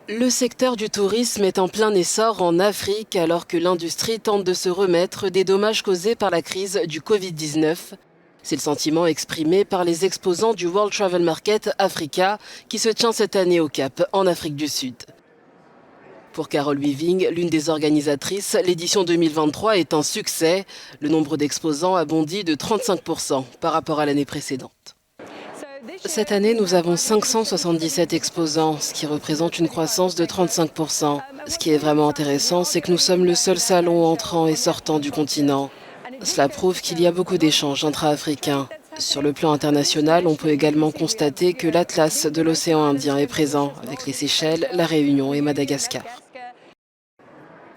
Le secteur du tourisme est en plein essor en Afrique alors que l'industrie tente de se remettre des dommages causés par la crise du Covid-19. C'est le sentiment exprimé par les exposants du World Travel Market Africa qui se tient cette année au Cap, en Afrique du Sud. Pour Carole Weaving, l'une des organisatrices, l'édition 2023 est un succès. Le nombre d'exposants a bondi de 35% par rapport à l'année précédente. Cette année, nous avons 577 exposants, ce qui représente une croissance de 35%. Ce qui est vraiment intéressant, c'est que nous sommes le seul salon entrant et sortant du continent. Cela prouve qu'il y a beaucoup d'échanges intra-africains. Sur le plan international, on peut également constater que l'Atlas de l'océan Indien est présent, avec les Seychelles, la Réunion et Madagascar.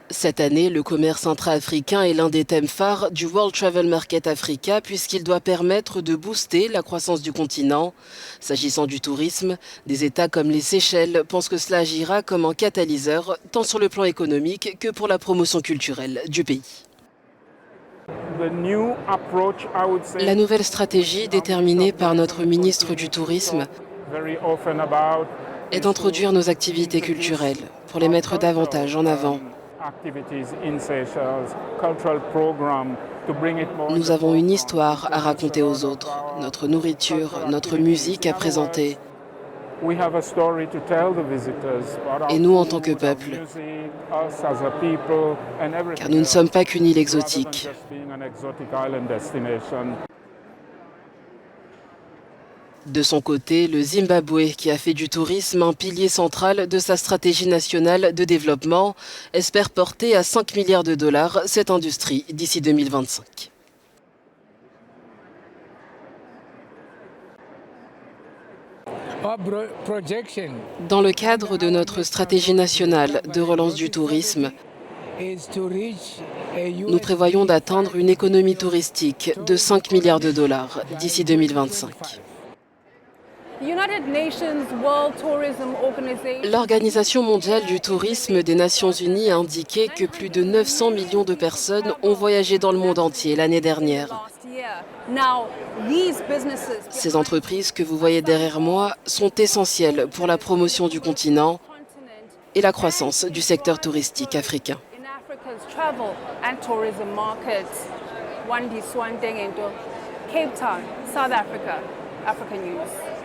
Cette année, le commerce intra-africain est l'un des thèmes phares du World Travel Market Africa puisqu'il doit permettre de booster la croissance du continent. S'agissant du tourisme, des États comme les Seychelles pensent que cela agira comme un catalyseur tant sur le plan économique que pour la promotion culturelle du pays. La nouvelle stratégie déterminée par notre ministre du Tourisme est d'introduire nos activités culturelles pour les mettre davantage en avant. Nous avons une histoire à raconter aux autres, notre nourriture, notre musique à présenter. Et nous en tant que peuple, car nous ne sommes pas qu'une île exotique. De son côté, le Zimbabwe, qui a fait du tourisme un pilier central de sa stratégie nationale de développement, espère porter à 5 milliards de dollars cette industrie d'ici 2025. Dans le cadre de notre stratégie nationale de relance du tourisme, nous prévoyons d'atteindre une économie touristique de 5 milliards de dollars d'ici 2025. L'Organisation mondiale du tourisme des Nations unies a indiqué que plus de 900 millions de personnes ont voyagé dans le monde entier l'année dernière. Ces entreprises que vous voyez derrière moi sont essentielles pour la promotion du continent et la croissance du secteur touristique africain. Cape Town, South Africa, African News.